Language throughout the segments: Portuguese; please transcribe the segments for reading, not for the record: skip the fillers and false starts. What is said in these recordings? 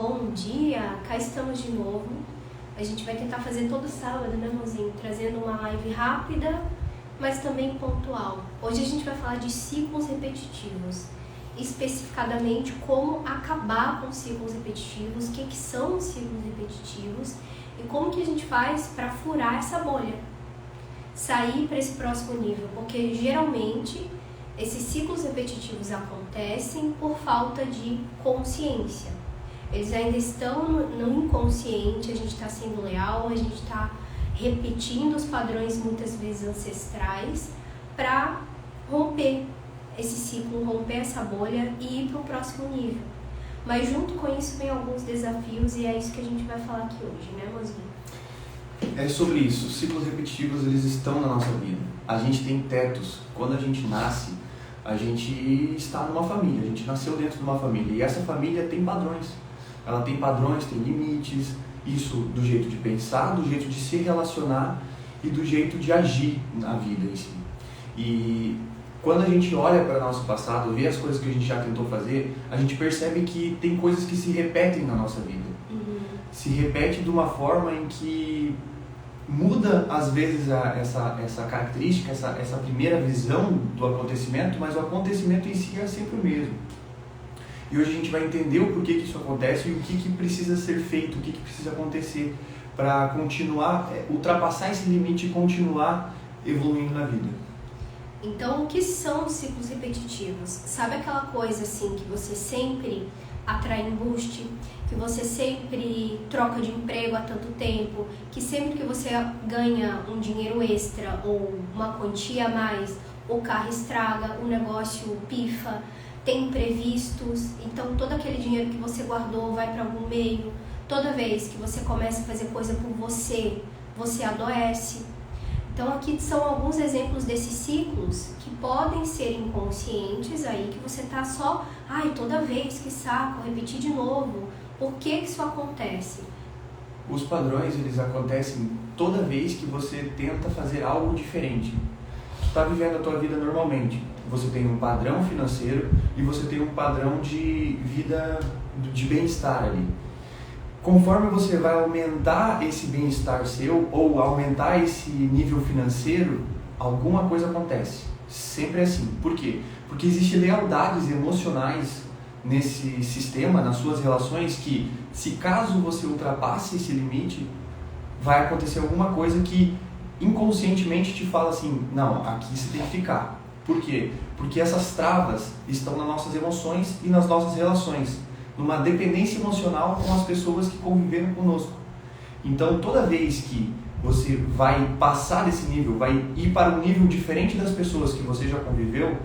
Bom dia, cá estamos de novo. A gente vai tentar fazer todo sábado, né, mozinho? Trazendo uma live rápida, mas também pontual. Hoje a gente vai falar de ciclos repetitivos. Especificadamente, como acabar com ciclos repetitivos, o que são os ciclos repetitivos e como que a gente faz para furar essa bolha, sair para esse próximo nível, porque geralmente esses ciclos repetitivos acontecem por falta de consciência. Eles ainda estão no inconsciente, a gente está sendo leal, a gente está repetindo os padrões muitas vezes ancestrais para romper esse ciclo, romper essa bolha e ir para o próximo nível. Mas junto com isso vem alguns desafios e é isso que a gente vai falar aqui hoje, né, mozinho? É sobre isso. Os ciclos repetitivos, eles estão na nossa vida. A gente tem tetos. Quando a gente nasce, a gente está numa família. A gente nasceu dentro de uma família. E essa família tem padrões. Ela tem padrões, tem limites. Isso do jeito de pensar, do jeito de se relacionar e do jeito de agir na vida em si. E quando a gente olha para o nosso passado, vê as coisas que a gente já tentou fazer, a gente percebe que tem coisas que se repetem na nossa vida. Se repete de uma forma em que muda, às vezes, essa característica, essa primeira visão do acontecimento, mas o acontecimento em si é sempre o mesmo. E hoje a gente vai entender o porquê que isso acontece e o que precisa ser feito, o que precisa acontecer para continuar, ultrapassar esse limite e continuar evoluindo na vida. Então, o que são os ciclos repetitivos? Sabe aquela coisa assim que você sempre atrai embuste, que você sempre troca de emprego há tanto tempo, que sempre que você ganha um dinheiro extra ou uma quantia a mais, o carro estraga, o negócio pifa, tem imprevistos, então todo aquele dinheiro que você guardou vai para algum meio, toda vez que você começa a fazer coisa por você, você adoece. Então aqui são alguns exemplos desses ciclos que podem ser inconscientes aí, que você tá só, toda vez, que saco, repetir de novo. Por que isso acontece? Os padrões, eles acontecem toda vez que você tenta fazer algo diferente. Tu está vivendo a tua vida normalmente. Você tem um padrão financeiro e você tem um padrão de vida, de bem-estar ali. Conforme você vai aumentar esse bem-estar seu ou aumentar esse nível financeiro, alguma coisa acontece. Sempre é assim. Por quê? Porque existem lealdades emocionais nesse sistema, nas suas relações, que se caso você ultrapasse esse limite, vai acontecer alguma coisa que inconscientemente te fala assim, não, aqui você tem que ficar. Por quê? Porque essas travas estão nas nossas emoções e nas nossas relações, numa dependência emocional com as pessoas que conviveram conosco. Então, toda vez que você vai passar desse nível, vai ir para um nível diferente das pessoas que você já conviveu,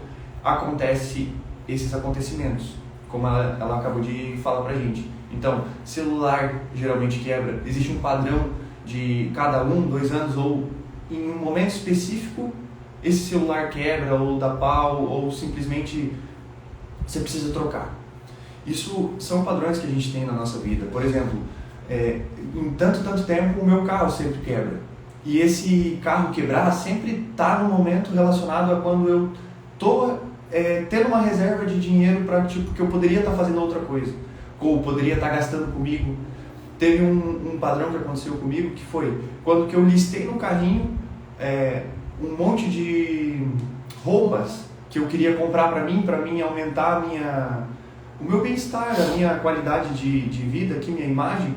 acontece esses acontecimentos, como ela acabou de falar pra gente. Então, celular geralmente quebra, existe um padrão de cada 1, 2 anos, ou em um momento específico, esse celular quebra, ou dá pau, ou simplesmente você precisa trocar. Isso são padrões que a gente tem na nossa vida. Por exemplo, em tanto tempo o meu carro sempre quebra. E esse carro quebrar sempre está no momento relacionado a quando eu estou tendo uma reserva de dinheiro para que eu poderia estar fazendo outra coisa. Ou poderia estar gastando comigo. Teve um padrão que aconteceu comigo, que foi quando que eu listei no carrinho um monte de roupas que eu queria comprar para mim aumentar o meu bem-estar, a minha qualidade de vida, aqui, minha imagem.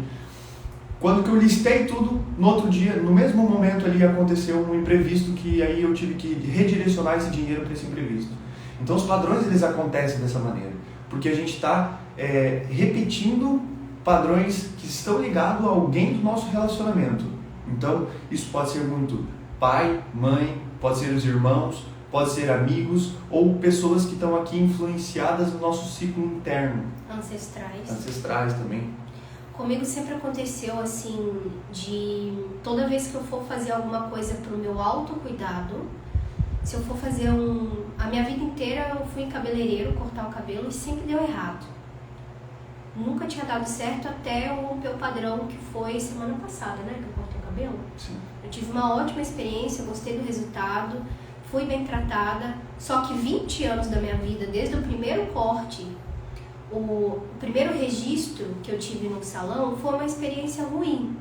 Quando que eu listei tudo, no outro dia, no mesmo momento ali, aconteceu um imprevisto que aí eu tive que redirecionar esse dinheiro para esse imprevisto. Então os padrões, eles acontecem dessa maneira, porque a gente está repetindo padrões que estão ligados a alguém do nosso relacionamento. Então isso pode ser muito pai, mãe, pode ser os irmãos, pode ser amigos ou pessoas que estão aqui influenciadas no nosso ciclo interno. Ancestrais também. Comigo sempre aconteceu assim, de toda vez que eu for fazer alguma coisa para o meu autocuidado, se eu for fazer a minha vida inteira eu fui em cabeleireiro cortar o cabelo e sempre deu errado. Nunca tinha dado certo até eu romper o padrão, que foi semana passada, né, que eu cortei o cabelo. Sim. Eu tive uma ótima experiência, gostei do resultado, fui bem tratada, só que 20 anos da minha vida, desde o primeiro corte o primeiro registro que eu tive no salão foi uma experiência ruim.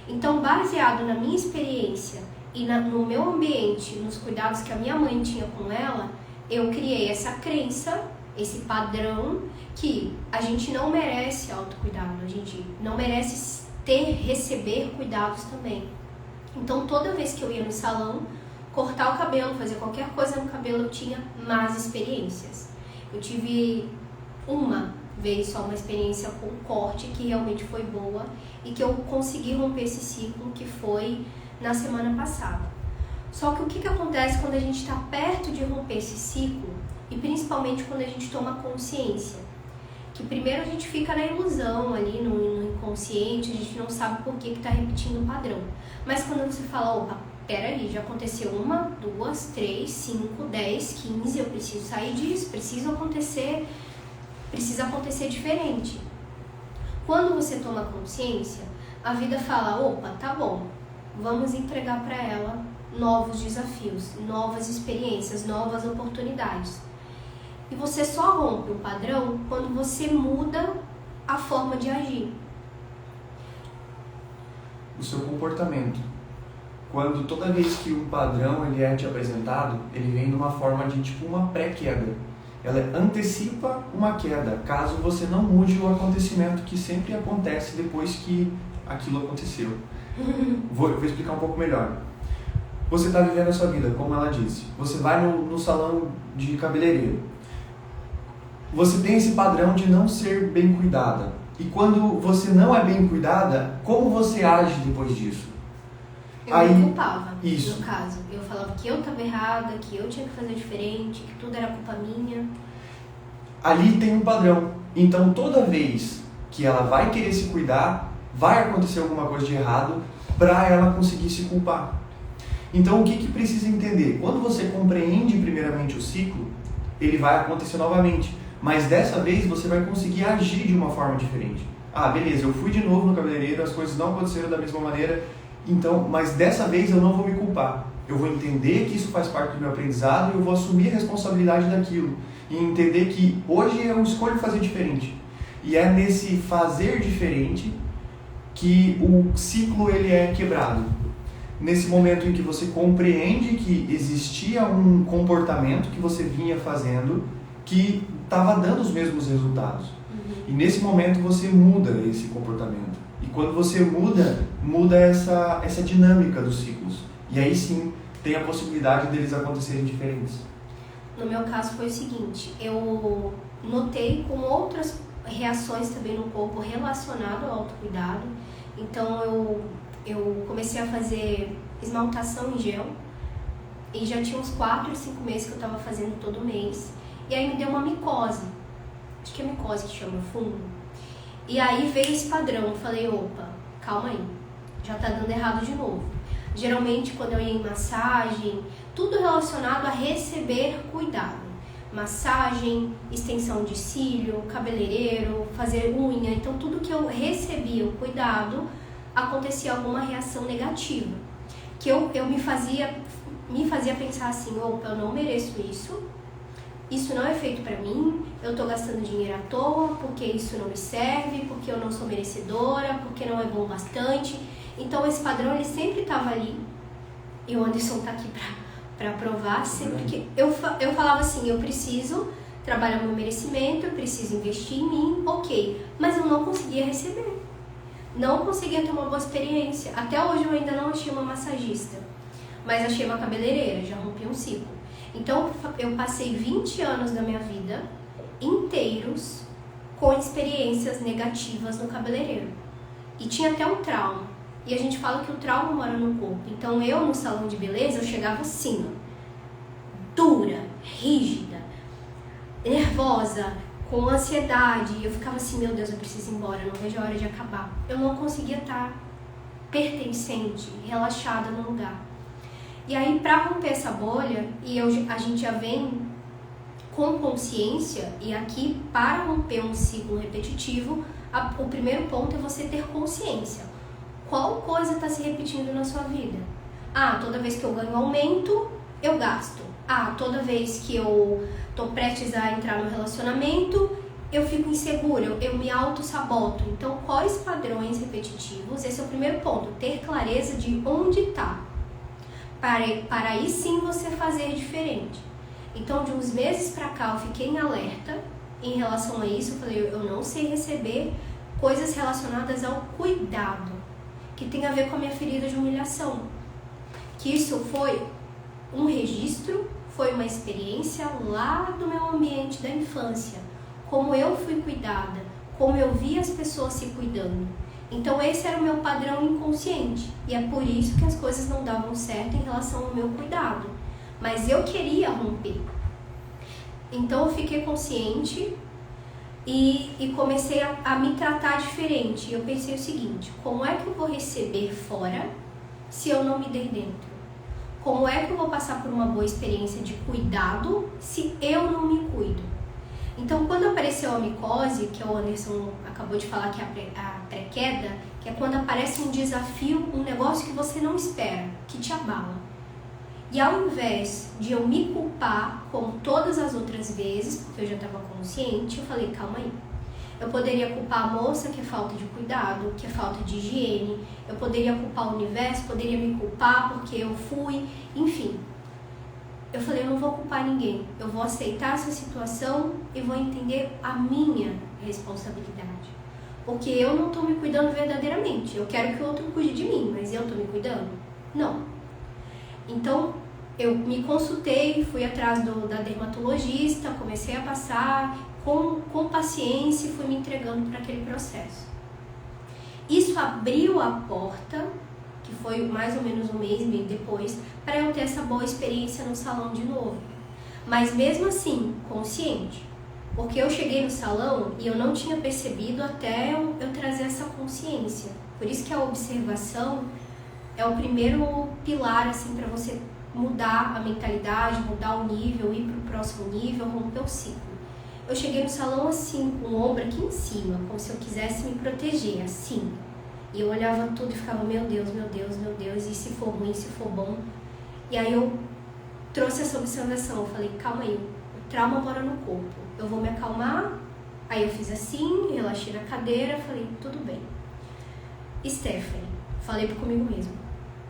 Então, baseado na minha experiência e no meu ambiente, nos cuidados que a minha mãe tinha com ela, eu criei essa crença, esse padrão, que a gente não merece autocuidado, a gente não merece receber cuidados também. Então, toda vez que eu ia no salão, cortar o cabelo, fazer qualquer coisa no cabelo, eu tinha más experiências. Eu tive uma vez só uma experiência com corte que realmente foi boa e que eu consegui romper esse ciclo, que foi na semana passada. Só que o que acontece quando a gente está perto de romper esse ciclo, e principalmente quando a gente toma consciência? Que primeiro a gente fica na ilusão ali, no inconsciente, a gente não sabe por que está repetindo o padrão. Mas quando você fala, opa, peraí, já aconteceu 1, 2, 3, 5, 10, 15, eu preciso sair disso, precisa acontecer diferente. Quando você toma consciência, a vida fala, opa, tá bom, vamos entregar para ela novos desafios, novas experiências, novas oportunidades. E você só rompe o padrão quando você muda a forma de agir. O seu comportamento. Quando toda vez que um padrão ele é te apresentado, ele vem de uma forma de tipo uma pré-queda. Ela antecipa uma queda, caso você não mude o acontecimento que sempre acontece depois que aquilo aconteceu. Vou explicar um pouco melhor. Você está vivendo a sua vida, como ela disse. Você vai no salão de cabeleireiro. Você tem esse padrão de não ser bem cuidada. E quando você não é bem cuidada, como você age depois disso? Eu me culpava, isso. No caso. Eu falava que eu estava errada, que eu tinha que fazer diferente, que tudo era culpa minha. Ali tem um padrão. Então, toda vez que ela vai querer se cuidar, vai acontecer alguma coisa de errado para ela conseguir se culpar. Então, o que precisa entender? Quando você compreende primeiramente o ciclo, ele vai acontecer novamente. Mas dessa vez você vai conseguir agir de uma forma diferente. Ah, beleza, eu fui de novo no cabeleireiro, as coisas não aconteceram da mesma maneira, então, mas dessa vez eu não vou me culpar. Eu vou entender que isso faz parte do meu aprendizado e eu vou assumir a responsabilidade daquilo. E entender que hoje eu escolho fazer diferente. E é nesse fazer diferente que o ciclo ele é quebrado. Nesse momento em que você compreende que existia um comportamento que você vinha fazendo que estava dando os mesmos resultados. E nesse momento você muda esse comportamento. E quando você muda essa dinâmica dos ciclos. E aí sim, tem a possibilidade deles acontecerem diferentes. No meu caso foi o seguinte, eu notei com outras reações também no corpo relacionado ao autocuidado. Então eu comecei a fazer esmaltação em gel. E já tinha uns 4 ou 5 meses que eu estava fazendo todo mês. E aí me deu uma micose. Acho que é micose que chama, fungo. E aí veio esse padrão. Eu falei, opa, calma aí. Já tá dando errado de novo. Geralmente quando eu ia em massagem, tudo relacionado a receber cuidado. Massagem, extensão de cílio, cabeleireiro, fazer unha. Então tudo que eu recebia o cuidado, acontecia alguma reação negativa. Que eu me fazia pensar assim, opa, eu não mereço isso. Isso não é feito pra mim, eu tô gastando dinheiro à toa, porque isso não me serve, porque eu não sou merecedora, porque não é bom bastante. Então esse padrão ele sempre estava ali. E o Anderson tá aqui pra provar, sempre que eu falava assim, eu preciso trabalhar meu merecimento, eu preciso investir em mim, ok. Mas eu não conseguia receber. Não conseguia ter uma boa experiência. Até hoje eu ainda não achei uma massagista, mas achei uma cabeleireira, já rompi um ciclo. Então, eu passei 20 anos da minha vida inteiros com experiências negativas no cabeleireiro. E tinha até um trauma. E a gente fala que o trauma mora no corpo. Então, eu no salão de beleza, eu chegava assim, ó, dura, rígida, nervosa, com ansiedade. E eu ficava assim, meu Deus, eu preciso ir embora, eu não vejo a hora de acabar. Eu não conseguia estar pertencente, relaxada no lugar. E aí, para romper essa bolha, a gente já vem com consciência, e aqui, para romper um ciclo repetitivo, o primeiro ponto é você ter consciência. Qual coisa está se repetindo na sua vida? Ah, toda vez que eu ganho aumento, eu gasto. Ah, toda vez que eu estou prestes a entrar no relacionamento, eu fico insegura, eu me auto-saboto. Então, quais padrões repetitivos? Esse é o primeiro ponto, ter clareza de onde está, para aí sim você fazer diferente. Então, de uns meses para cá, eu fiquei em alerta em relação a isso. Eu falei, eu não sei receber coisas relacionadas ao cuidado, que tem a ver com a minha ferida de humilhação. Que isso foi um registro, foi uma experiência lá do meu ambiente da infância. Como eu fui cuidada, como eu vi as pessoas se cuidando. Então esse era o meu padrão inconsciente. E é por isso que as coisas não davam certo em relação ao meu cuidado. Mas eu queria romper. Então eu fiquei consciente e comecei a me tratar diferente. Eu pensei o seguinte, como é que eu vou receber fora se eu não me der dentro? Como é que eu vou passar por uma boa experiência de cuidado se eu não me cuido? Então, quando apareceu a micose, que o Anderson acabou de falar que é a pré-queda, que é quando aparece um desafio, um negócio que você não espera, que te abala. E ao invés de eu me culpar, como todas as outras vezes, porque eu já estava consciente, eu falei, calma aí. Eu poderia culpar a moça, que é falta de cuidado, que é falta de higiene. Eu poderia culpar o universo, poderia me culpar porque eu fui, enfim. Eu falei, eu não vou culpar ninguém. Eu vou aceitar essa situação e vou entender a minha responsabilidade. Porque eu não estou me cuidando verdadeiramente. Eu quero que o outro cuide de mim, mas eu estou me cuidando? Não. Então, eu me consultei, fui atrás da dermatologista, comecei a passar com paciência e fui me entregando para aquele processo. Isso abriu a porta, que foi mais ou menos um mês depois, para eu ter essa boa experiência no salão de novo. Mas mesmo assim, consciente. Porque eu cheguei no salão e eu não tinha percebido até eu trazer essa consciência. Por isso que a observação é o primeiro pilar assim, para você mudar a mentalidade, mudar o nível, ir para o próximo nível, romper o ciclo. Eu cheguei no salão assim, com o ombro aqui em cima, como se eu quisesse me proteger, assim. E eu olhava tudo e ficava, meu Deus, meu Deus, meu Deus, e se for ruim, se for bom. E aí eu trouxe essa observação, eu falei, calma aí, o trauma mora no corpo, eu vou me acalmar. Aí eu fiz assim, relaxei na cadeira, falei, tudo bem. Stephanie, falei comigo mesmo,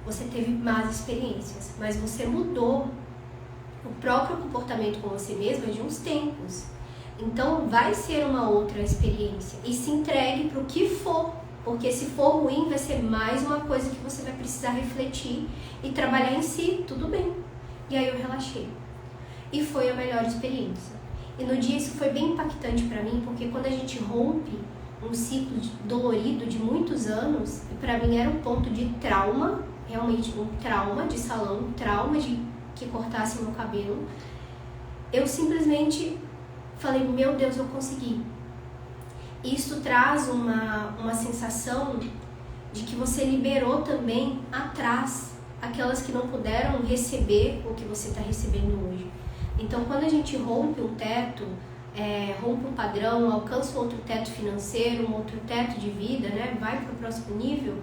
você teve más experiências, mas você mudou o próprio comportamento com você mesma de uns tempos. Então vai ser uma outra experiência e se entregue para o que for, porque se for ruim vai ser mais uma coisa que você vai precisar refletir e trabalhar em si, tudo bem. E aí eu relaxei e foi a melhor experiência. E no dia isso foi bem impactante para mim, porque quando a gente rompe um ciclo dolorido de muitos anos, e para mim era um ponto de trauma, realmente um trauma de salão, um trauma de que cortasse meu cabelo, eu simplesmente falei, meu Deus, eu consegui. Isso traz uma sensação de que você liberou também atrás aquelas que não puderam receber o que você está recebendo hoje. Então, quando a gente rompe um teto, rompe um padrão, alcança um outro teto financeiro, um outro teto de vida, né, vai para o próximo nível,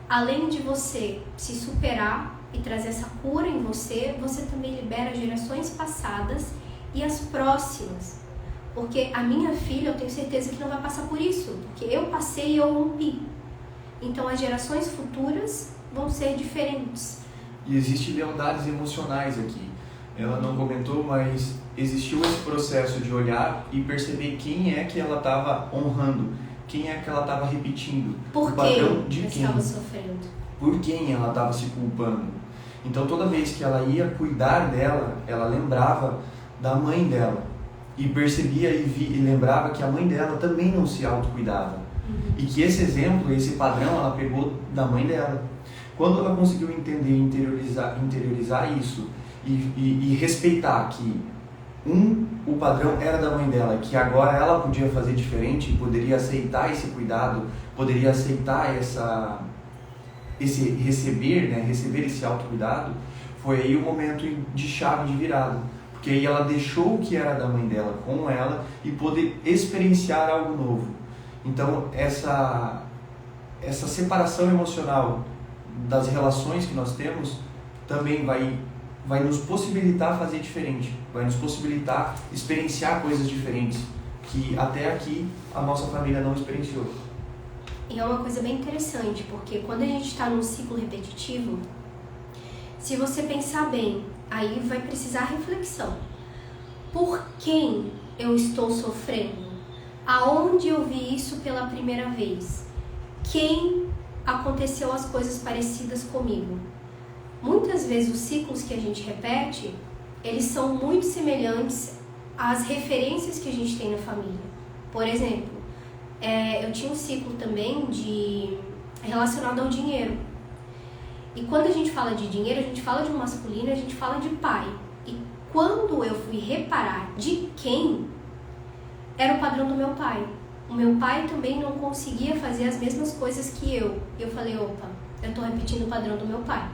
além de você se superar e trazer essa cura em você, você também libera gerações passadas e as próximas. Porque a minha filha, eu tenho certeza que não vai passar por isso, porque eu passei e eu rompi. Então as gerações futuras vão ser diferentes. E existem lealdades emocionais aqui. Ela não comentou, mas existiu esse processo de olhar e perceber quem é que ela estava honrando, quem é que ela estava repetindo. Por o padrão de quem quem estava sofrendo. Por quem ela estava se culpando. Então toda vez que ela ia cuidar dela, ela lembrava da mãe dela. E percebia e lembrava que a mãe dela também não se autocuidava. E que esse exemplo, esse padrão, ela pegou da mãe dela. Quando ela conseguiu entender e interiorizar isso e respeitar que o padrão era da mãe dela, que agora ela podia fazer diferente, poderia aceitar esse cuidado, poderia aceitar esse receber esse autocuidado, foi aí o momento de chave de virada. Porque aí ela deixou o que era da mãe dela com ela e poder experienciar algo novo. Então essa separação emocional das relações que nós temos também vai nos possibilitar fazer diferente, vai nos possibilitar experienciar coisas diferentes, que até aqui a nossa família não experienciou. E é uma coisa bem interessante, porque quando a gente está num ciclo repetitivo, se você pensar bem, aí vai precisar reflexão. Por quem eu estou sofrendo? Aonde eu vi isso pela primeira vez? Quem aconteceu as coisas parecidas comigo? Muitas vezes os ciclos que a gente repete, eles são muito semelhantes às referências que a gente tem na família. Por exemplo, eu tinha um ciclo também relacionado ao dinheiro. E quando a gente fala de dinheiro, a gente fala de um masculino, a gente fala de pai. E quando eu fui reparar de quem, era o padrão do meu pai. O meu pai também não conseguia fazer as mesmas coisas que eu. Eu falei, opa, eu estou repetindo o padrão do meu pai.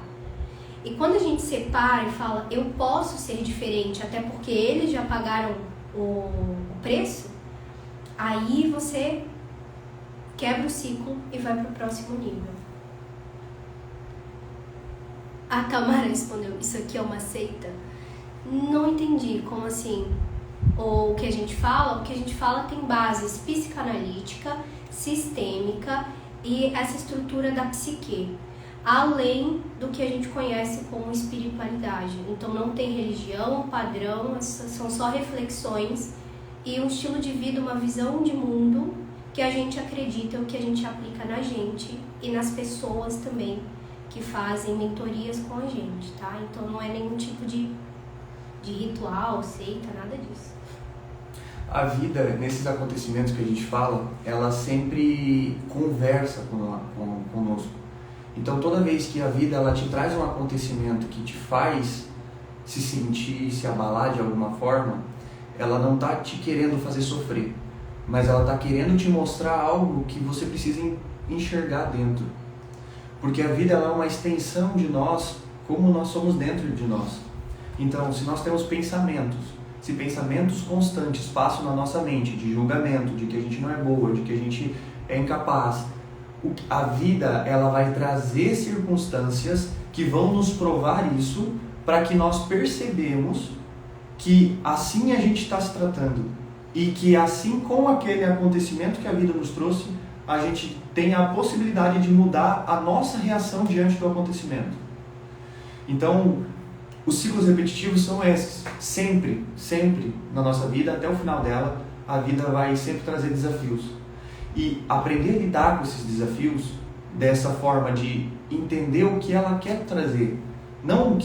E quando a gente separa e fala, eu posso ser diferente, até porque eles já pagaram o preço, aí você quebra o ciclo e vai para o próximo nível. A Tamara respondeu, isso aqui é uma seita? Não entendi, como assim? O que a gente fala tem bases psicanalítica, sistêmica e essa estrutura da psique, além do que a gente conhece como espiritualidade. Então não tem religião, padrão, são só reflexões e um estilo de vida, uma visão de mundo que a gente acredita, o que a gente aplica na gente e nas pessoas também que fazem mentorias com a gente, tá? Então não é nenhum tipo de ritual, seita, nada disso. A vida, nesses acontecimentos que a gente fala, ela sempre conversa conosco. Então toda vez que a vida ela te traz um acontecimento que te faz se sentir, se abalar de alguma forma, ela não está te querendo fazer sofrer, mas ela está querendo te mostrar algo que você precisa enxergar dentro. Porque a vida ela é uma extensão de nós, como nós somos dentro de nós. Então, se nós temos pensamentos, se pensamentos constantes passam na nossa mente de julgamento, de que a gente não é boa, de que a gente é incapaz, a vida ela vai trazer circunstâncias que vão nos provar isso, para que nós percebemos que assim a gente está se tratando e que assim com aquele acontecimento que a vida nos trouxe, a gente tem a possibilidade de mudar a nossa reação diante do acontecimento. Então, os ciclos repetitivos são esses. Sempre na nossa vida, até o final dela, a vida vai sempre trazer desafios. E aprender a lidar com esses desafios dessa forma de entender o que ela quer trazer. Não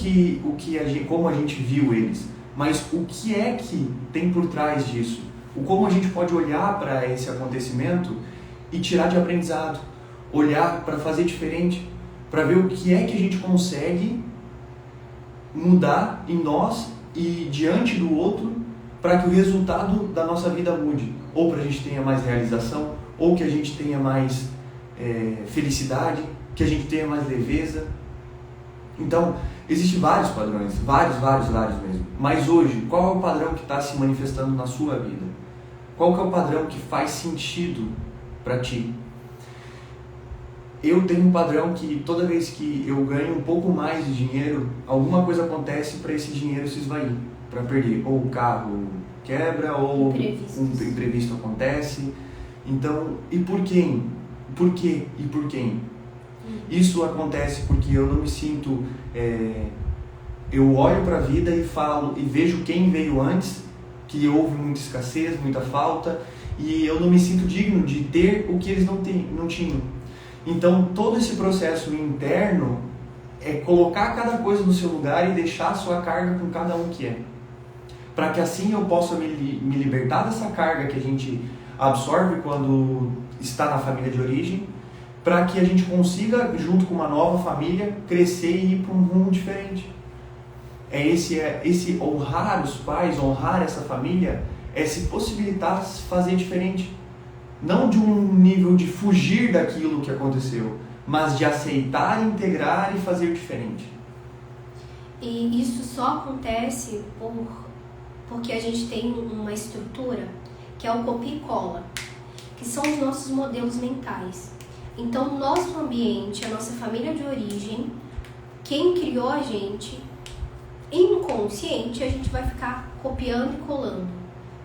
como a gente viu eles, mas o que é que tem por trás disso. Como a gente pode olhar para esse acontecimento e tirar de aprendizado, olhar para fazer diferente, para ver o que é que a gente consegue mudar em nós e diante do outro, para que o resultado da nossa vida mude, ou para a gente tenha mais realização, ou que a gente tenha mais felicidade, que a gente tenha mais leveza. Então, existem vários padrões, vários mesmo. Mas hoje, qual é o padrão que está se manifestando na sua vida? Qual que é o padrão que faz sentido para ti? Eu tenho um padrão que toda vez que eu ganho um pouco mais de dinheiro, alguma coisa acontece para esse dinheiro se esvair, para perder. Ou o carro quebra, ou um imprevisto acontece. Então, e por quem? Por quê e por quem? Isso acontece porque eu não me sinto... eu olho para a vida e falo e vejo quem veio antes, que houve muita escassez, muita falta, e eu não me sinto digno de ter o que eles não tinham. Então, todo esse processo interno é colocar cada coisa no seu lugar e deixar a sua carga com cada um que é. Para que assim eu possa me libertar dessa carga que a gente absorve quando está na família de origem, para que a gente consiga, junto com uma nova família, crescer e ir para um rumo diferente. Esse honrar os pais, honrar essa família, é se possibilitar fazer diferente. Não de um nível de fugir daquilo que aconteceu, mas de aceitar, integrar e fazer diferente. E isso só acontece porque a gente tem uma estrutura que é o copia e cola, que são os nossos modelos mentais. Então, nosso ambiente, a nossa família de origem, quem criou a gente, inconsciente, a gente vai ficar copiando e colando.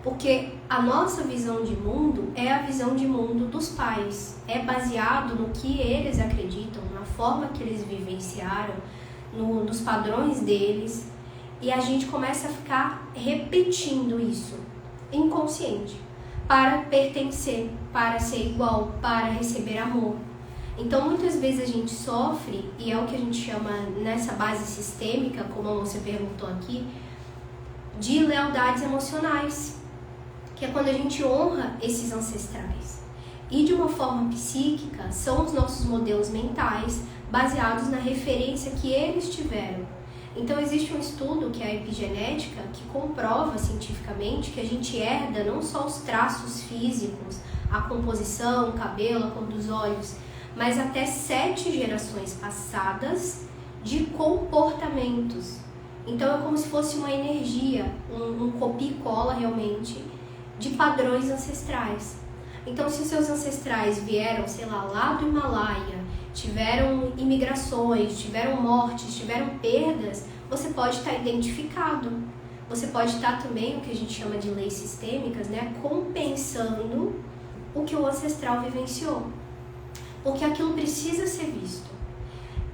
Porque a nossa visão de mundo é a visão de mundo dos pais. É baseado no que eles acreditam, na forma que eles vivenciaram, nos padrões deles. E a gente começa a ficar repetindo isso, inconsciente, para pertencer, para ser igual, para receber amor. Então, muitas vezes a gente sofre, e é o que a gente chama nessa base sistêmica, como você perguntou aqui, de lealdades emocionais, que é quando a gente honra esses ancestrais. E de uma forma psíquica, são os nossos modelos mentais baseados na referência que eles tiveram. Então existe um estudo, que é a epigenética, que comprova cientificamente que a gente herda não só os traços físicos, a composição, o cabelo, a cor dos olhos, mas até 7 gerações passadas de comportamentos. Então é como se fosse uma energia, um copia e cola realmente, de padrões ancestrais. Então, se os seus ancestrais vieram, sei lá do Himalaia, tiveram imigrações, tiveram mortes, tiveram perdas, você pode estar identificado. Você pode estar também, o que a gente chama de leis sistêmicas, né, compensando o que o ancestral vivenciou. Porque aquilo precisa ser visto.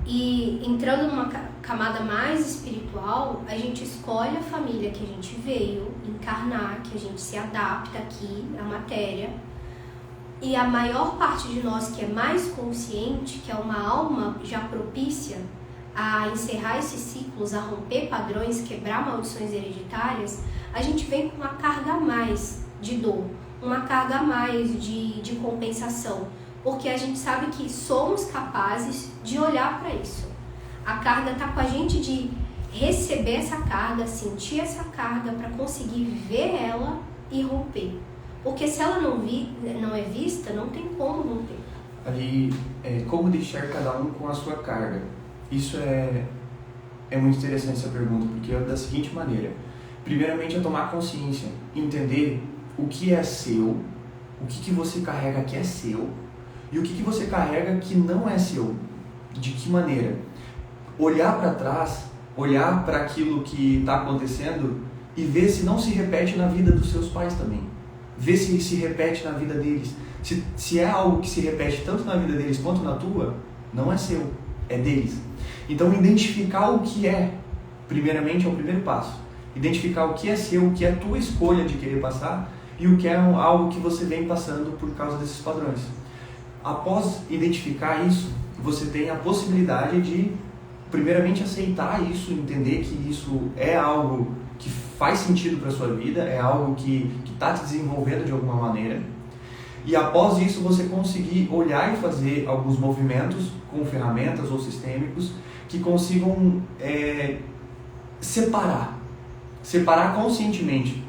E entrando numa camada mais espiritual, a gente escolhe a família que a gente veio encarnar, que a gente se adapta aqui à matéria. E a maior parte de nós que é mais consciente, que é uma alma já propícia a encerrar esses ciclos, a romper padrões, quebrar maldições hereditárias, a gente vem com uma carga a mais de dor, uma carga a mais de compensação, porque a gente sabe que somos capazes de olhar para isso. A carga está com a gente de receber essa carga, sentir essa carga para conseguir ver ela e romper. Porque se ela não é vista, não tem como romper. Ali, como deixar cada um com a sua carga? Isso é muito interessante essa pergunta, porque é da seguinte maneira. Primeiramente é tomar consciência, entender o que é seu, o que você carrega que é seu, e o que você carrega que não é seu. De que maneira? Olhar para trás, olhar para aquilo que está acontecendo e ver se não se repete na vida dos seus pais também. Ver se repete na vida deles. Se é algo que se repete tanto na vida deles quanto na tua, não é seu, é deles. Então, identificar o que é, primeiramente, é o primeiro passo. Identificar o que é seu, o que é tua escolha de querer passar e o que é algo que você vem passando por causa desses padrões. Após identificar isso, você tem a possibilidade de, primeiramente, aceitar isso, entender que isso é algo que faz sentido para a sua vida, é algo que está te desenvolvendo de alguma maneira. E após isso, você conseguir olhar e fazer alguns movimentos com ferramentas ou sistêmicos que consigam separar conscientemente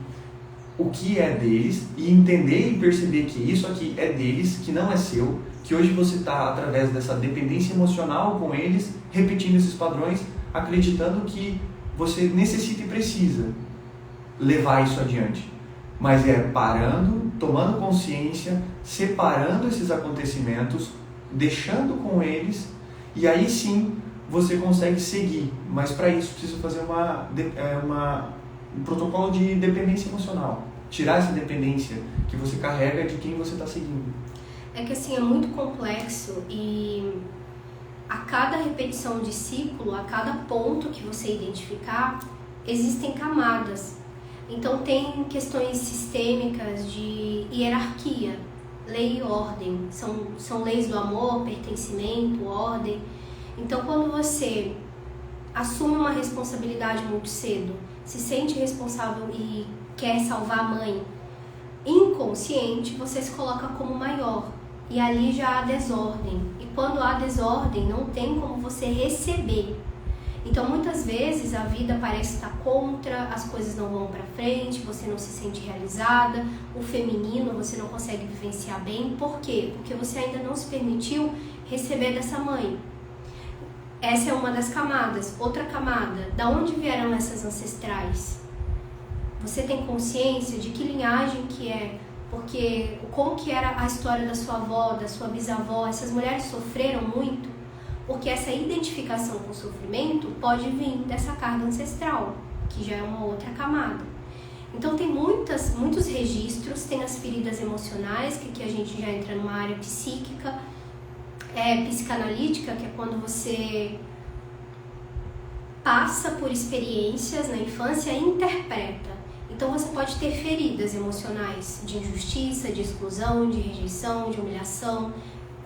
o que é deles e entender e perceber que isso aqui é deles, que não é seu, que hoje você está, através dessa dependência emocional com eles, repetindo esses padrões, acreditando que você necessita e precisa levar isso adiante. Mas é parando, tomando consciência, separando esses acontecimentos, deixando com eles, e aí sim você consegue seguir. Mas para isso precisa fazer um protocolo de dependência emocional. Tirar essa dependência que você carrega de quem você está seguindo. É que assim, é muito complexo e a cada repetição de ciclo, a cada ponto que você identificar, existem camadas. Então tem questões sistêmicas de hierarquia, lei e ordem. São leis do amor, pertencimento, ordem. Então quando você assume uma responsabilidade muito cedo, se sente responsável e quer salvar a mãe, inconsciente você se coloca como maior. E ali já há desordem. E quando há desordem, não tem como você receber. Então, muitas vezes, a vida parece estar contra, as coisas não vão para frente, você não se sente realizada, o feminino você não consegue vivenciar bem. Por quê? Porque você ainda não se permitiu receber dessa mãe. Essa é uma das camadas. Outra camada, da onde vieram essas ancestrais? Você tem consciência de que linhagem que é? Porque como que era a história da sua avó, da sua bisavó? Essas mulheres sofreram muito, porque essa identificação com o sofrimento pode vir dessa carga ancestral, que já é uma outra camada. Então tem muitos registros, tem as feridas emocionais, que aqui a gente já entra numa área psíquica, psicanalítica, que é quando você passa por experiências na infância e interpreta. Então você pode ter feridas emocionais de injustiça, de exclusão, de rejeição, de humilhação,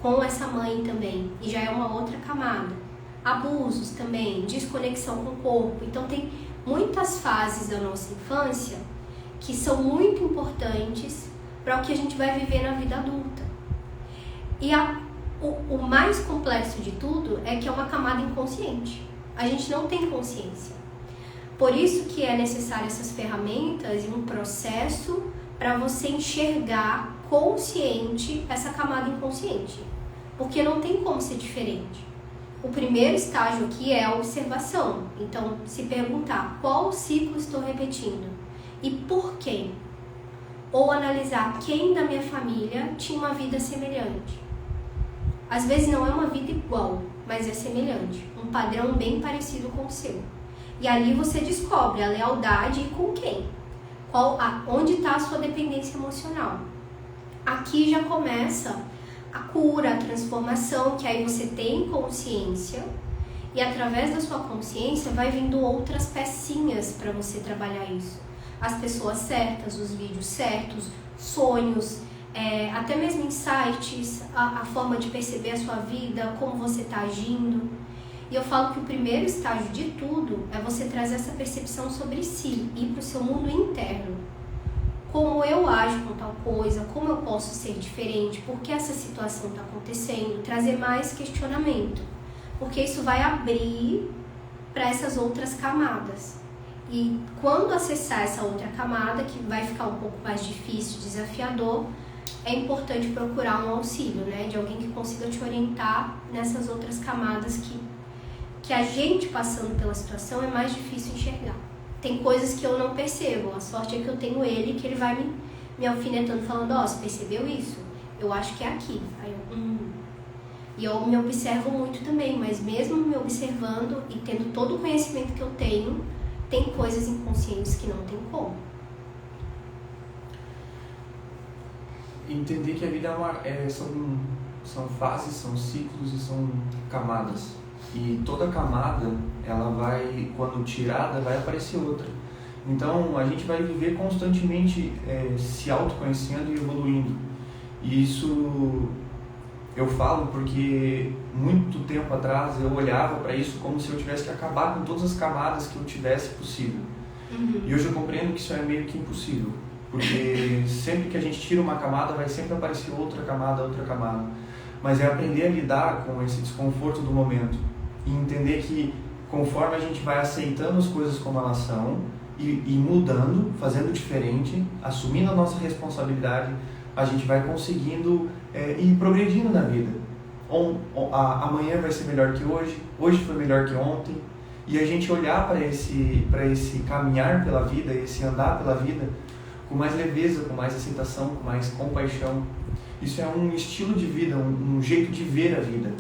com essa mãe também, e já é uma outra camada. Abusos também, desconexão com o corpo. Então tem muitas fases da nossa infância que são muito importantes para o que a gente vai viver na vida adulta. E o mais complexo de tudo é que é uma camada inconsciente. A gente não tem consciência. Por isso que é necessário essas ferramentas e um processo para você enxergar consciente essa camada inconsciente. Porque não tem como ser diferente. O primeiro estágio aqui é a observação. Então, se perguntar qual ciclo estou repetindo e por quem. Ou analisar quem da minha família tinha uma vida semelhante. Às vezes não é uma vida igual, mas é semelhante. Um padrão bem parecido com o seu. E ali você descobre a lealdade e com quem. Onde está a sua dependência emocional. Aqui já começa a cura, a transformação, que aí você tem consciência. E através da sua consciência vai vindo outras pecinhas para você trabalhar isso. As pessoas certas, os vídeos certos, sonhos, até mesmo insights, a forma de perceber a sua vida, como você está agindo. E eu falo que o primeiro estágio de tudo é você trazer essa percepção sobre si, ir para o seu mundo interno. Como eu ajo com tal coisa, como eu posso ser diferente, por que essa situação está acontecendo, trazer mais questionamento. Porque isso vai abrir para essas outras camadas. E quando acessar essa outra camada, que vai ficar um pouco mais difícil, desafiador, é importante procurar um auxílio, né, de alguém que consiga te orientar nessas outras camadas que a gente passando pela situação é mais difícil enxergar. Tem coisas que eu não percebo, a sorte é que eu tenho ele, que ele vai me alfinetando, falando, você percebeu isso? Eu acho que é aqui. Aí E eu me observo muito também, mas mesmo me observando e tendo todo o conhecimento que eu tenho, tem coisas inconscientes que não tem como. Entender que a vida são fases, são ciclos e são camadas. E toda camada, ela vai, quando tirada, vai aparecer outra. Então, a gente vai viver constantemente se autoconhecendo e evoluindo. E isso eu falo porque muito tempo atrás eu olhava para isso como se eu tivesse que acabar com todas as camadas que eu tivesse possível. E hoje eu compreendo que isso é meio que impossível. Porque sempre que a gente tira uma camada, vai sempre aparecer outra camada. Mas é aprender a lidar com esse desconforto do momento. E entender que conforme a gente vai aceitando as coisas como elas são e mudando, fazendo diferente, assumindo a nossa responsabilidade, a gente vai conseguindo ir progredindo na vida. Amanhã vai ser melhor que hoje foi melhor que ontem. E a gente olhar para esse caminhar pela vida, esse andar pela vida, com mais leveza, com mais aceitação, com mais compaixão. Isso é um estilo de vida, um jeito de ver a vida.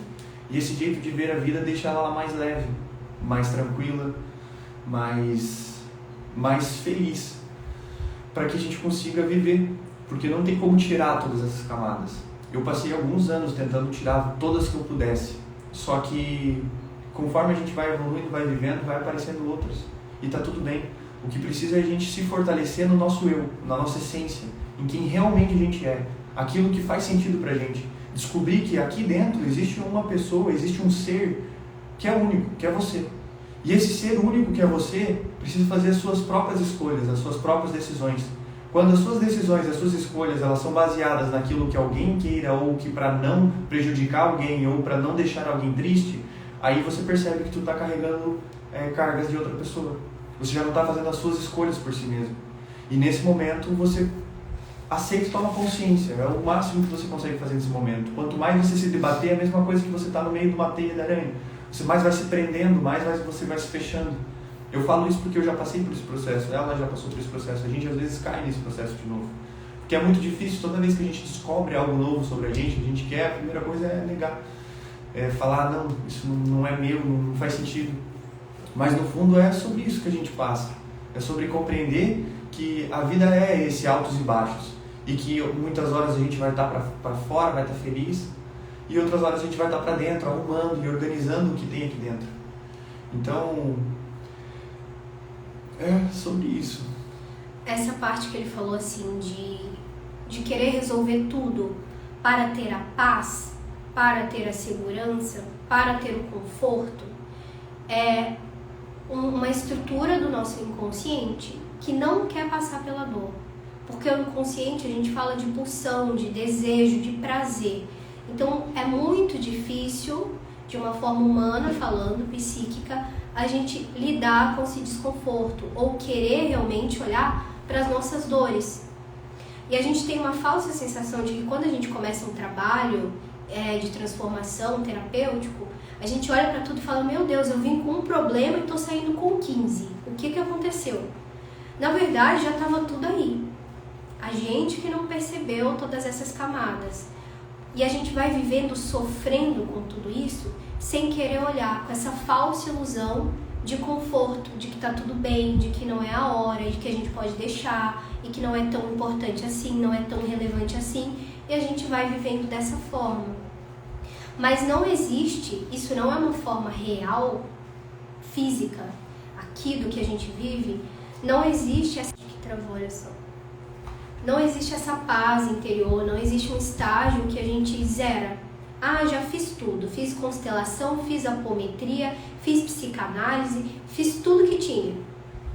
E esse jeito de ver a vida deixa ela mais leve, mais tranquila, mais feliz, para que a gente consiga viver. Porque não tem como tirar todas essas camadas. Eu passei alguns anos tentando tirar todas que eu pudesse. Só que conforme a gente vai evoluindo, vai vivendo, vai aparecendo outras. E está tudo bem. O que precisa é a gente se fortalecer no nosso eu, na nossa essência, em quem realmente a gente é. Aquilo que faz sentido pra gente. Descobrir que aqui dentro existe uma pessoa, existe um ser que é único, que é você. E esse ser único que é você precisa fazer as suas próprias escolhas, as suas próprias decisões. Quando as suas decisões, as suas escolhas, elas são baseadas naquilo que alguém queira, ou que para não prejudicar alguém, ou para não deixar alguém triste, aí você percebe que tu está carregando cargas de outra pessoa. Você já não está fazendo as suas escolhas por si mesmo. E nesse momento você aceita e toma consciência. É o máximo que você consegue fazer nesse momento. Quanto mais você se debater, é a mesma coisa que você está no meio de uma teia de aranha. Você mais vai se prendendo, mais você vai se fechando. Eu falo isso porque eu já passei por esse processo. Ela já passou por esse processo. A gente às vezes cai nesse processo de novo. Porque é muito difícil. Toda vez que a gente descobre algo novo sobre a gente quer, a primeira coisa é negar. É falar, não, isso não é meu, não faz sentido. Mas no fundo é sobre isso que a gente passa. É sobre compreender que a vida é esse altos e baixos. E que muitas horas a gente vai estar para fora, vai estar feliz, e outras horas a gente vai estar para dentro, arrumando e organizando o que tem aqui dentro. Então, é sobre isso. Essa parte que ele falou assim, de querer resolver tudo para ter a paz, para ter a segurança, para ter o conforto, é uma estrutura do nosso inconsciente que não quer passar pela dor. Porque o inconsciente, a gente fala de pulsão, de desejo, de prazer. Então é muito difícil, de uma forma humana falando, psíquica, a gente lidar com esse desconforto ou querer realmente olhar para as nossas dores. E a gente tem uma falsa sensação de que quando a gente começa um trabalho de transformação terapêutico, a gente olha para tudo e fala, meu Deus, eu vim com um problema e estou saindo com 15. O que aconteceu? Na verdade, já estava tudo aí. A gente que não percebeu todas essas camadas. E a gente vai vivendo, sofrendo com tudo isso, sem querer olhar, com essa falsa ilusão de conforto, de que tá tudo bem, de que não é a hora, de que a gente pode deixar, e que não é tão importante assim, não é tão relevante assim, e a gente vai vivendo dessa forma. Mas não existe, isso não é uma forma real, física, aqui do que a gente vive, não existe essa que travou, olha só. Não existe essa paz interior, não existe um estágio que a gente zera. Ah, já fiz tudo, fiz constelação, fiz apometria, fiz psicanálise, fiz tudo que tinha.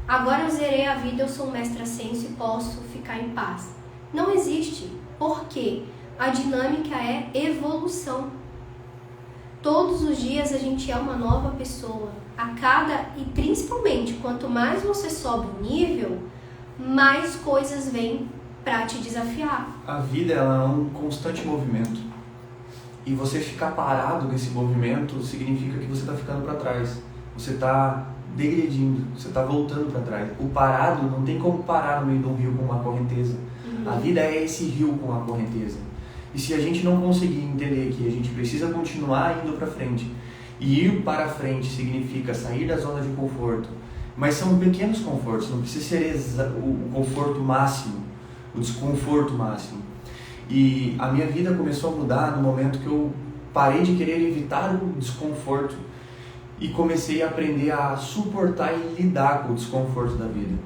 Agora eu zerei a vida, eu sou um mestre ascenso e posso ficar em paz. Não existe. Por quê? A dinâmica é evolução. Todos os dias a gente é uma nova pessoa. E principalmente, quanto mais você sobe o nível, mais coisas vêm para te desafiar. A vida ela é um constante movimento. E você ficar parado nesse movimento significa que você está ficando para trás. Você está degredindo, você está voltando para trás. O parado não tem como parar no meio de um rio com uma correnteza. A vida é esse rio com a correnteza. E se a gente não conseguir entender que a gente precisa continuar indo para frente, e ir para frente significa sair da zona de conforto, mas são pequenos confortos, não precisa ser o conforto máximo, o desconforto máximo. E a minha vida começou a mudar no momento que eu parei de querer evitar o desconforto e comecei a aprender a suportar e lidar com o desconforto da vida.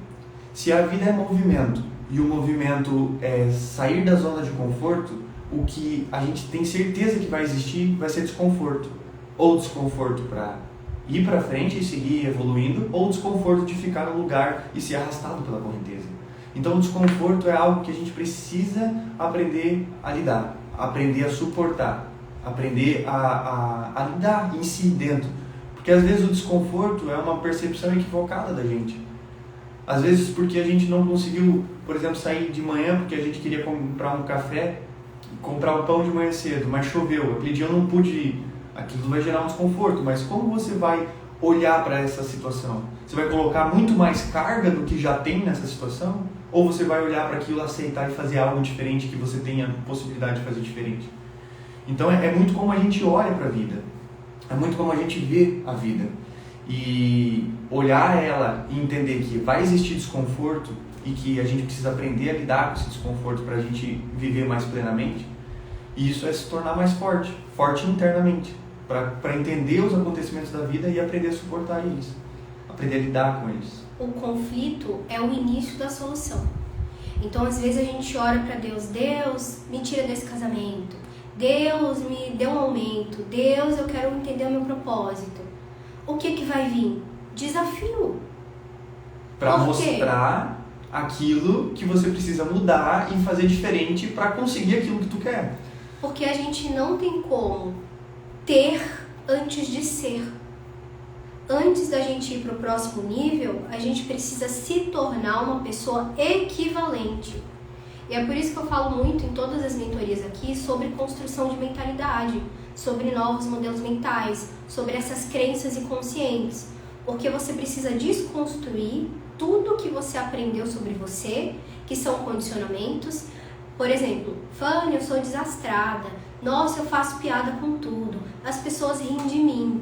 Se a vida é movimento e o movimento é sair da zona de conforto, o que a gente tem certeza que vai existir vai ser desconforto. Ou desconforto para ir para frente e seguir evoluindo, ou desconforto de ficar no lugar e ser arrastado pela correnteza. Então o desconforto é algo que a gente precisa aprender a lidar, aprender a suportar, aprender a lidar em si dentro. Porque às vezes o desconforto é uma percepção equivocada da gente. Às vezes porque a gente não conseguiu, por exemplo, sair de manhã porque a gente queria comprar um café, comprar o pão de manhã cedo, mas choveu, aquele dia eu não pude ir. Aquilo vai gerar um desconforto, mas como você vai olhar para essa situação? Você vai colocar muito mais carga do que já tem nessa situação? Ou você vai olhar para aquilo, aceitar e fazer algo diferente que você tenha possibilidade de fazer diferente? Então é muito como a gente olha para a vida, é muito como a gente vê a vida. E olhar ela e entender que vai existir desconforto e que a gente precisa aprender a lidar com esse desconforto para a gente viver mais plenamente, e isso é se tornar mais forte internamente, para entender os acontecimentos da vida e aprender a suportar eles, aprender a lidar com eles. O conflito é o início da solução. Então, às vezes a gente ora para Deus, Deus, me tira desse casamento, Deus, me dê um aumento, Deus, eu quero entender o meu propósito. O que vai vir? Desafio. Para mostrar aquilo que você precisa mudar e fazer diferente para conseguir aquilo que tu quer. Porque a gente não tem como ter antes de ser. Antes da gente ir para o próximo nível, a gente precisa se tornar uma pessoa equivalente. E é por isso que eu falo muito em todas as mentorias aqui sobre construção de mentalidade, sobre novos modelos mentais, sobre essas crenças inconscientes. Porque você precisa desconstruir tudo que você aprendeu sobre você, que são condicionamentos. Por exemplo, Fanny, eu sou desastrada, nossa, eu faço piada com tudo, as pessoas riem de mim.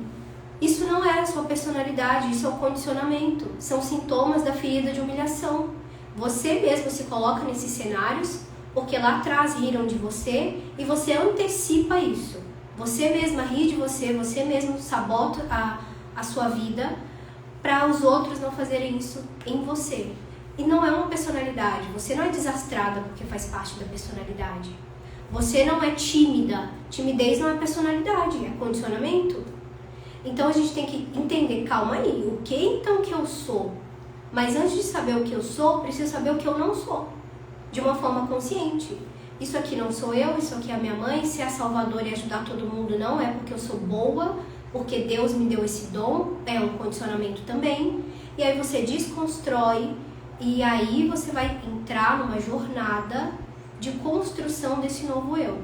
Isso não é a sua personalidade, isso é o condicionamento, são sintomas da ferida de humilhação. Você mesmo se coloca nesses cenários porque lá atrás riram de você e você antecipa isso. Você mesma ri de você, você mesmo sabota a sua vida para os outros não fazerem isso em você. E não é uma personalidade, você não é desastrada porque faz parte da personalidade. Você não é tímida, timidez não é personalidade, é condicionamento. Então a gente tem que entender, calma aí, o que então que eu sou? Mas antes de saber o que eu sou, preciso saber o que eu não sou, de uma forma consciente. Isso aqui não sou eu, isso aqui é a minha mãe, ser a salvadora e ajudar todo mundo não é porque eu sou boa, porque Deus me deu esse dom, é um condicionamento também. E aí você desconstrói e aí você vai entrar numa jornada de construção desse novo eu.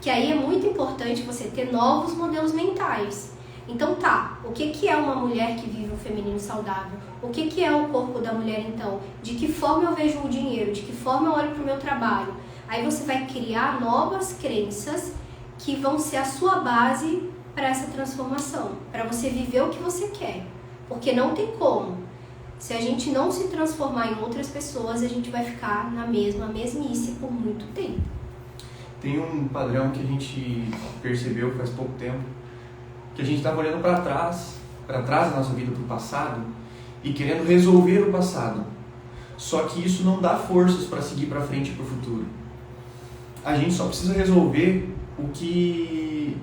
Que aí é muito importante você ter novos modelos mentais. Então tá, o que é uma mulher que vive um feminino saudável? O que é o corpo da mulher então? De que forma eu vejo o dinheiro? De que forma eu olho para o meu trabalho? Aí você vai criar novas crenças que vão ser a sua base para essa transformação, para você viver o que você quer. Porque não tem como. Se a gente não se transformar em outras pessoas, a gente vai ficar na mesmice por muito tempo. Tem um padrão que a gente percebeu faz pouco tempo, que a gente estava olhando para trás da nossa vida, para o passado, e querendo resolver o passado. Só que isso não dá forças para seguir para frente para o futuro. A gente só precisa resolver o que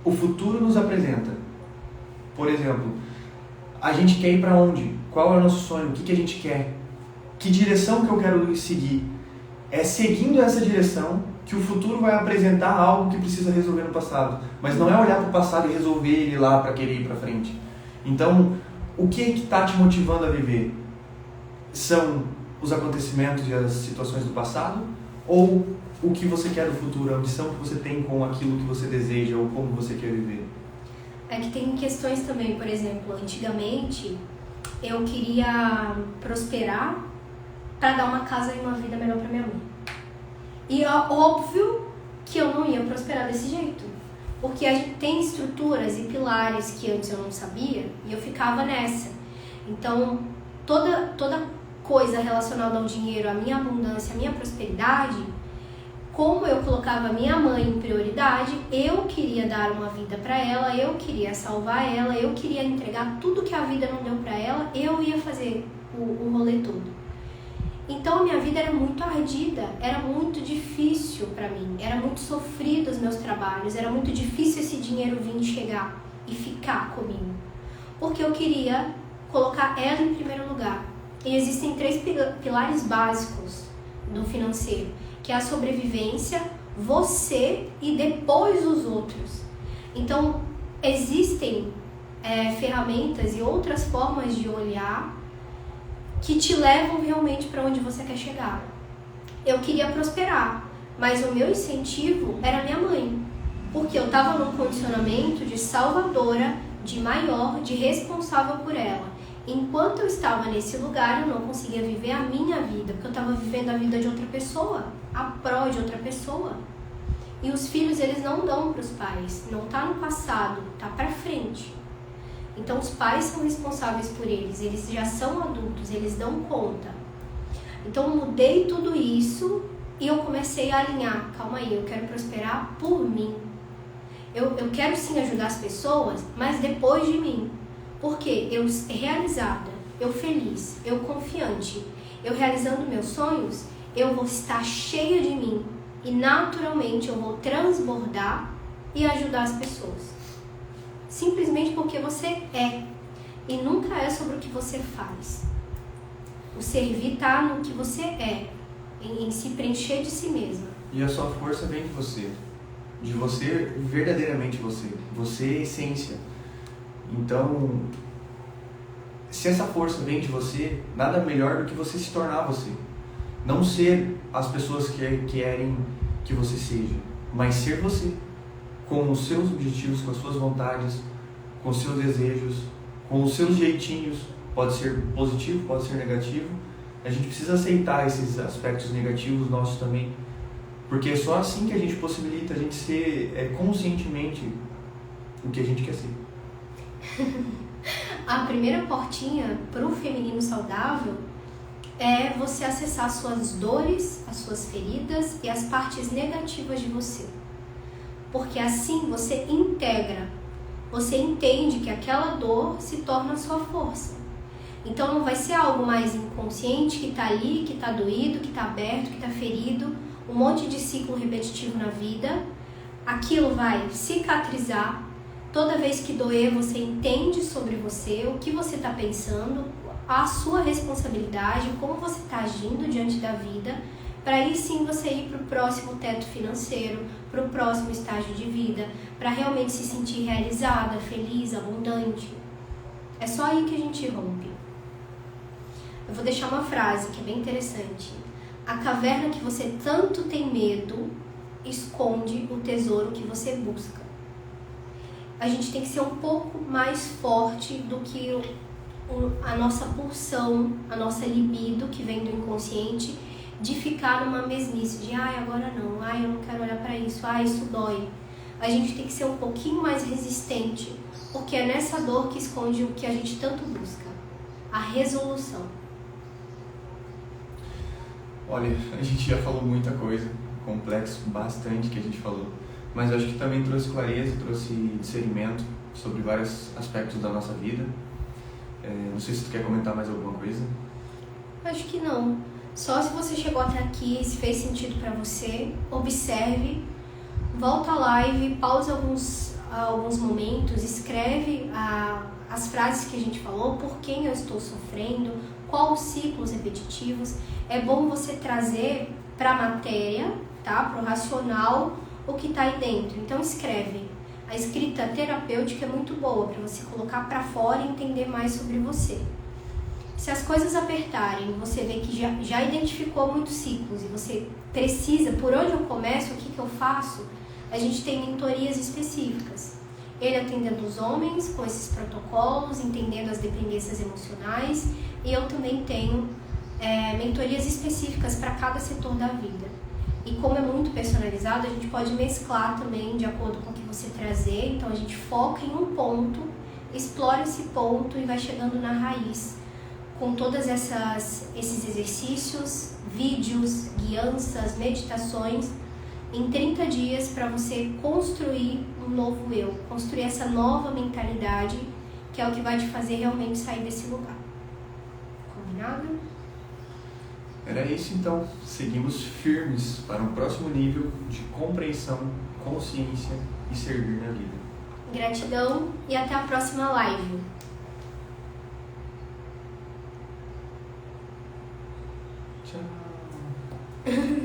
o futuro nos apresenta. Por exemplo, a gente quer ir para onde? Qual é o nosso sonho? O que a gente quer? Que direção que eu quero seguir? É seguindo essa direção que o futuro vai apresentar algo que precisa resolver no passado. Mas não é olhar para o passado e resolver ele lá para querer ir para frente. Então, o que está te motivando a viver? São os acontecimentos e as situações do passado? Ou o que você quer do futuro? A ambição que você tem com aquilo que você deseja ou como você quer viver? É que tem questões também, por exemplo, antigamente eu queria prosperar para dar uma casa e uma vida melhor para minha mãe. E é óbvio que eu não ia prosperar desse jeito, porque a gente tem estruturas e pilares que antes eu não sabia e eu ficava nessa. Então, toda coisa relacionada ao dinheiro, à minha abundância, à minha prosperidade, como eu colocava a minha mãe em prioridade, eu queria dar uma vida para ela, eu queria salvar ela, eu queria entregar tudo que a vida não deu para ela, eu ia fazer o rolê todo. Então a minha vida era muito ardida, era muito difícil para mim, era muito sofrido os meus trabalhos, era muito difícil esse dinheiro vir chegar e ficar comigo, porque eu queria colocar ela em primeiro lugar. E existem 3 pilares básicos do financeiro, que é a sobrevivência, você e depois os outros. Então existem ferramentas e outras formas de olhar que te levam realmente para onde você quer chegar. Eu queria prosperar, mas o meu incentivo era minha mãe, porque eu estava num condicionamento de salvadora, de maior, de responsável por ela. Enquanto eu estava nesse lugar, eu não conseguia viver a minha vida, porque eu estava vivendo a vida de outra pessoa, a pró de outra pessoa. E os filhos, eles não dão para os pais, não está no passado, está para frente. Então os pais são responsáveis por eles já são adultos, eles dão conta. Então eu mudei tudo isso e eu comecei a alinhar, calma aí, eu quero prosperar por mim. Eu quero sim ajudar as pessoas, mas depois de mim. Porque eu realizada, eu feliz, eu confiante, eu realizando meus sonhos, eu vou estar cheia de mim e naturalmente eu vou transbordar e ajudar as pessoas. Simplesmente porque você é e nunca é sobre o que você faz. O servir está no que você é, em se preencher de si mesma. E a sua força vem de você verdadeiramente você é a essência. Então, se essa força vem de você, nada melhor do que você se tornar você. Não ser as pessoas que querem que você seja, mas ser você. Com os seus objetivos, com as suas vontades, com os seus desejos, com os seus jeitinhos. Pode ser positivo, pode ser negativo. A gente precisa aceitar esses aspectos negativos nossos também. Porque é só assim que a gente possibilita a gente ser conscientemente o que a gente quer ser. A primeira portinha para o feminino saudável é você acessar as suas dores, as suas feridas e as partes negativas de você. Porque assim você integra, você entende que aquela dor se torna a sua força. Então não vai ser algo mais inconsciente que está ali, que está doído, que está aberto, que está ferido, um monte de ciclo repetitivo na vida. Aquilo vai cicatrizar. Toda vez que doer, você entende sobre você, o que você está pensando, a sua responsabilidade, como você está agindo diante da vida, para aí sim você ir para o próximo teto financeiro, para o próximo estágio de vida, para realmente se sentir realizada, feliz, abundante. É só aí que a gente rompe. Eu vou deixar uma frase que é bem interessante. A caverna que você tanto tem medo esconde o tesouro que você busca. A gente tem que ser um pouco mais forte do que a nossa pulsão, a nossa libido que vem do inconsciente, de ficar numa mesmice, de ai, agora não, ai, eu não quero olhar para isso, ai, isso dói. A gente tem que ser um pouquinho mais resistente, porque é nessa dor que esconde o que a gente tanto busca, a resolução. Olha, a gente já falou muita coisa, complexo, bastante que a gente falou, mas eu acho que também trouxe clareza, trouxe discernimento sobre vários aspectos da nossa vida. Não sei se tu quer comentar mais alguma coisa. Acho que não. Só se você chegou até aqui, se fez sentido para você, observe, volta à live, pausa alguns momentos, escreve as frases que a gente falou, por quem eu estou sofrendo, quais os ciclos repetitivos. É bom você trazer para a matéria, tá? Para o racional, o que está aí dentro. Então escreve. A escrita terapêutica é muito boa para você colocar para fora e entender mais sobre você. Se as coisas apertarem, você vê que já identificou muitos ciclos e você precisa, por onde eu começo, o que eu faço, a gente tem mentorias específicas. Ele atendendo os homens com esses protocolos, entendendo as dependências emocionais, e eu também tenho mentorias específicas para cada setor da vida. E como é muito personalizado, a gente pode mesclar também de acordo com o que você trazer. Então a gente foca em um ponto, explora esse ponto e vai chegando na raiz. Com todos esses exercícios, vídeos, guianças, meditações, em 30 dias para você construir um novo eu, construir essa nova mentalidade, que é o que vai te fazer realmente sair desse lugar. Combinado? Era isso então, seguimos firmes para um próximo nível de compreensão, consciência e servir na vida. Gratidão e até a próxima live.